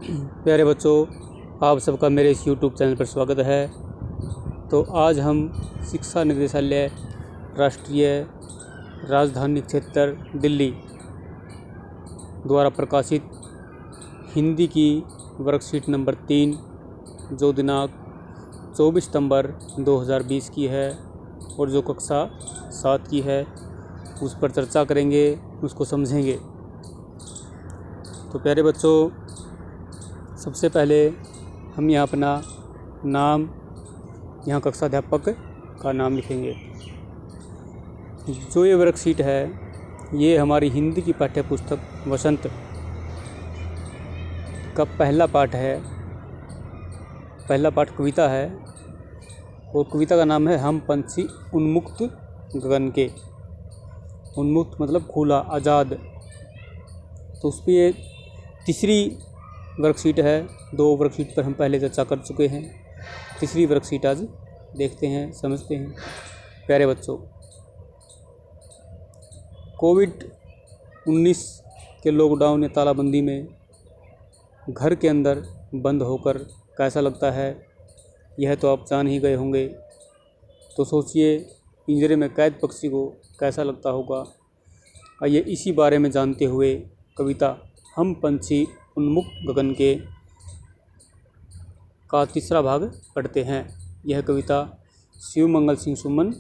प्यारे बच्चों, आप सबका मेरे इस YouTube चैनल पर स्वागत है। तो आज हम शिक्षा निदेशालय राष्ट्रीय राजधानी क्षेत्र दिल्ली द्वारा प्रकाशित हिंदी की वर्कशीट नंबर 3 जो दिनांक 24 सितंबर 2020 की है और जो कक्षा 7 की है उस पर चर्चा करेंगे, उसको समझेंगे। तो प्यारे बच्चों, सबसे पहले हम यहाँ अपना नाम, यहाँ कक्षा अध्यापक का नाम लिखेंगे। जो ये वर्कशीट है ये हमारी हिंदी की पाठ्य पुस्तक वसंत का पहला पाठ है। पहला पाठ कविता है और कविता का नाम है हम पंछी उन्मुक्त गगन के। उन्मुक्त मतलब खुला, आज़ाद। तो उस पर ये तीसरी वर्कशीट है। 2 वर्कशीट पर हम पहले चर्चा कर चुके हैं। तीसरी वर्कशीट आज देखते हैं, समझते हैं। प्यारे बच्चों, कोविड-19 के लॉकडाउन या तालाबंदी में घर के अंदर बंद होकर कैसा लगता है यह तो आप जान ही गए होंगे। तो सोचिए पिंजरे में कैद पक्षी को कैसा लगता होगा। आइए इसी बारे में जानते हुए कविता हम पंछी उन्मुक्त गगन के का तीसरा भाग पढ़ते हैं। यह कविता शिवमंगल सिंह सुमन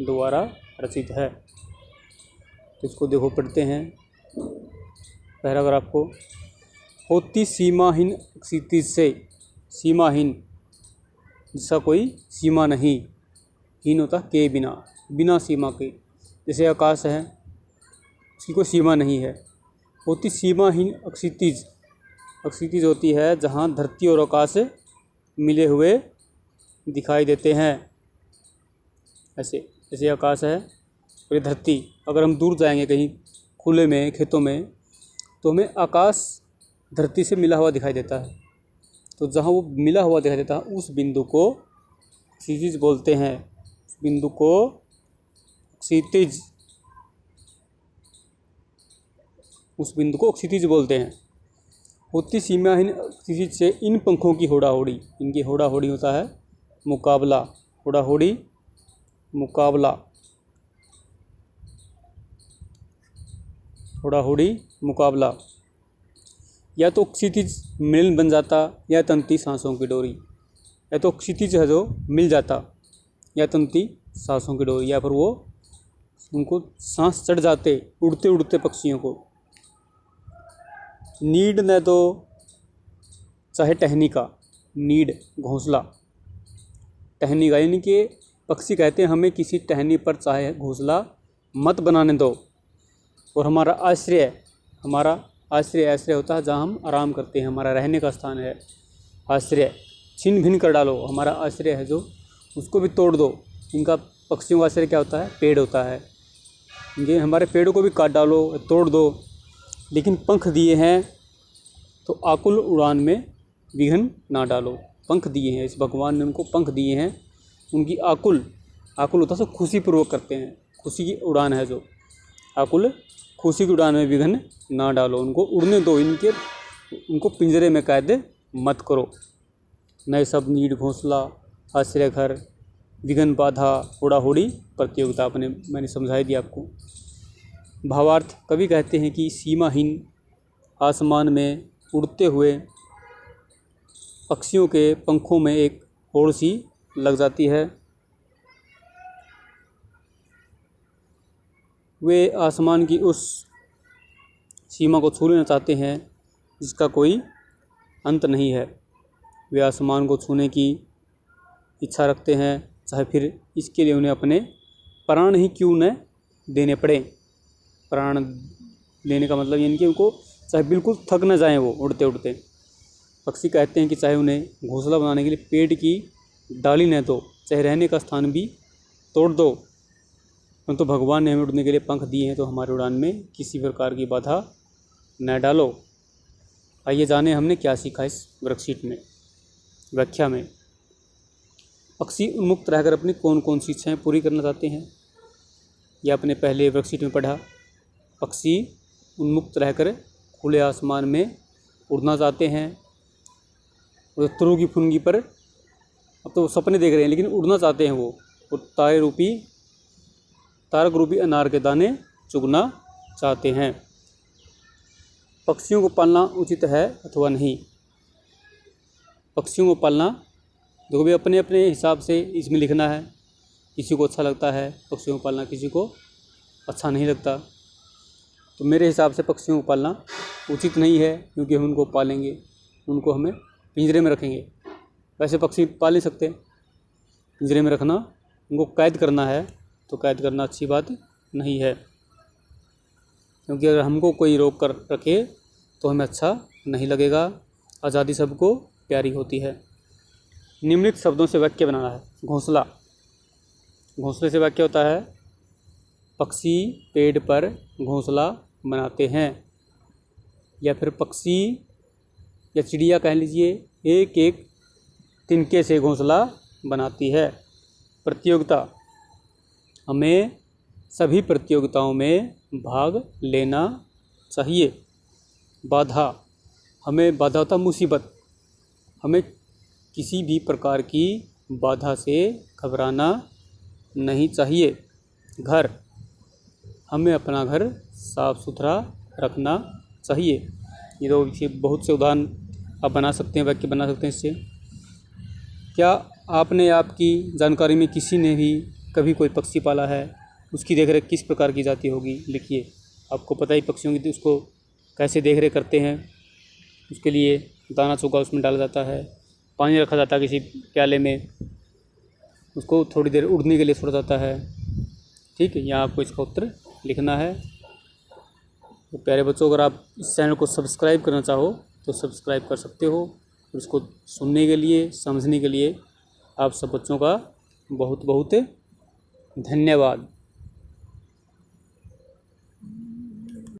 द्वारा रचित है। तो इसको देखो, पढ़ते हैं पैराग्राफ को। होती सीमाहीन क्षितिज से, सीमाहीन जिसका कोई सीमा नहीं, हीन होता के बिना, बिना सीमा के। जैसे आकाश है, उसकी कोई सीमा नहीं है। होती सीमाहीन क्षितिज, क्षितिज होती है जहाँ धरती और आकाश मिले हुए दिखाई देते हैं। ऐसे जैसे आकाश है और ये धरती, अगर हम दूर जाएंगे कहीं खुले में, खेतों में, तो हमें आकाश धरती से मिला हुआ दिखाई देता है। तो जहाँ वो मिला हुआ दिखाई देता है उस बिंदु को क्षितिज बोलते हैं। उस बिंदु को क्षितिज, उस बिंदु को क्षितिज बोलते हैं। होती सीमाहीन क्षितिज से इन पंखों की होड़ा होड़ी, इनकी होड़ा होड़ी होता है मुकाबला, होड़ा होड़ी मुकाबला, होड़ा होड़ी मुकाबला। या तो क्षितिज मिलन बन जाता या तंती सांसों की डोरी। या तो क्षितिज है जो मिल जाता या तंती सांसों की डोरी, या फिर वो उनको सांस चढ़ जाते उड़ते उड़ते पक्षियों को। नीड न दो चाहे टहनी का, नीड घोंसला, टहनी का यानी कि पक्षी कहते हैं हमें किसी टहनी पर चाहे घोंसला मत बनाने दो। और हमारा आश्रय, हमारा आश्रय, आश्रय होता है जहाँ हम आराम करते हैं, हमारा रहने का स्थान है आश्रय, छिन भिन कर डालो। हमारा आश्रय है जो उसको भी तोड़ दो। इनका पक्षियों का आश्रय क्या होता है? पेड़ होता है। ये हमारे पेड़ों को भी काट डालो, तोड़ दो, लेकिन पंख दिए हैं तो आकुल उड़ान में विघ्न ना डालो। पंख दिए हैं, इस भगवान ने उनको पंख दिए हैं, उनकी आकुल, आकुल होता है खुशीपूर्वक करते हैं, खुशी की उड़ान है जो आकुल, खुशी की उड़ान में विघ्न ना डालो। उनको उड़ने दो, उनको पिंजरे में कैद मत करो। नए सब नीड घोंसला, आश्रय घर, विघ्न बाधा, होड़ा होड़ी प्रतियोगिता। मैंने समझा दिया आपको। भावार्थ, कवि कहते हैं कि सीमाहीन आसमान में उड़ते हुए पक्षियों के पंखों में एक होड़ सी लग जाती है। वे आसमान की उस सीमा को छू लेना चाहते हैं जिसका कोई अंत नहीं है। वे आसमान को छूने की इच्छा रखते हैं, चाहे फिर इसके लिए उन्हें अपने प्राण ही क्यों न देने पड़े। प्राण लेने का मतलब यानी कि उनको चाहे बिल्कुल थक न जाएं वो उड़ते उड़ते। पक्षी कहते हैं कि चाहे उन्हें घोंसला बनाने के लिए पेड़ की डाली न दो, चाहे रहने का स्थान भी तोड़ दो, परंतु भगवान ने हमें उड़ने के लिए पंख दिए हैं तो हमारे उड़ान में किसी प्रकार की बाधा न डालो। आइए जाने हमने क्या सीखा इस वर्कशीट में, व्याख्या में। पक्षी उन्मुक्त रहकर अपनी कौन कौन सी इच्छाएँ पूरी करना चाहते हैं, यह अपने पहले वर्कशीट में पढ़ा। पक्षी उन्मुक्त रहकर खुले आसमान में उड़ना चाहते हैं और तुरु की फुनगी पर अब तो सपने देख रहे हैं लेकिन उड़ना चाहते हैं वो तारक रूपी अनार के दाने चुगना चाहते हैं। पक्षियों को पालना उचित है अथवा नहीं। पक्षियों को पालना देखो भी अपने अपने हिसाब से इसमें लिखना है। किसी को अच्छा लगता है पक्षियों को पालना, किसी को अच्छा नहीं लगता। तो मेरे हिसाब से पक्षियों को पालना उचित नहीं है, क्योंकि हम उनको पालेंगे, उनको हमें पिंजरे में रखेंगे। वैसे पक्षी पाल नहीं सकते, पिंजरे में रखना, उनको कैद करना है तो कैद करना अच्छी बात नहीं है, क्योंकि अगर हमको कोई रोक कर रखे तो हमें अच्छा नहीं लगेगा। आज़ादी सबको प्यारी होती है। निम्नलिखित शब्दों से वाक्य बनाना है। घोंसला, घोंसले से वाक्य होता है पक्षी पेड़ पर घोंसला बनाते हैं, या फिर पक्षी या चिड़िया कह लीजिए एक एक तिनके से घोंसला बनाती है। प्रतियोगिता, हमें सभी प्रतियोगिताओं में भाग लेना चाहिए। बाधा, हमें बाधा होता मुसीबत, हमें किसी भी प्रकार की बाधा से घबराना नहीं चाहिए। घर, हमें अपना घर साफ सुथरा रखना चाहिए। ये तो बहुत से उदाहरण आप बना सकते हैं, वाक्य बना सकते हैं इससे। क्या आपने आपकी जानकारी में किसी ने भी कभी कोई पक्षी पाला है? उसकी देखरेख किस प्रकार की जाती होगी, लिखिए। आपको पता ही पक्षियों की उसको कैसे देखरेख करते हैं। उसके लिए दाना चोगा उसमें डाला जाता है, पानी रखा जाता है किसी प्याले में, उसको थोड़ी देर उड़ने के लिए छोड़ा जाता है। ठीक है, यहाँ आपको इसका उत्तर लिखना है। तो प्यारे बच्चों, अगर आप इस चैनल को सब्सक्राइब करना चाहो तो सब्सक्राइब कर सकते हो। और इसको सुनने के लिए, समझने के लिए आप सब बच्चों का बहुत बहुत धन्यवाद।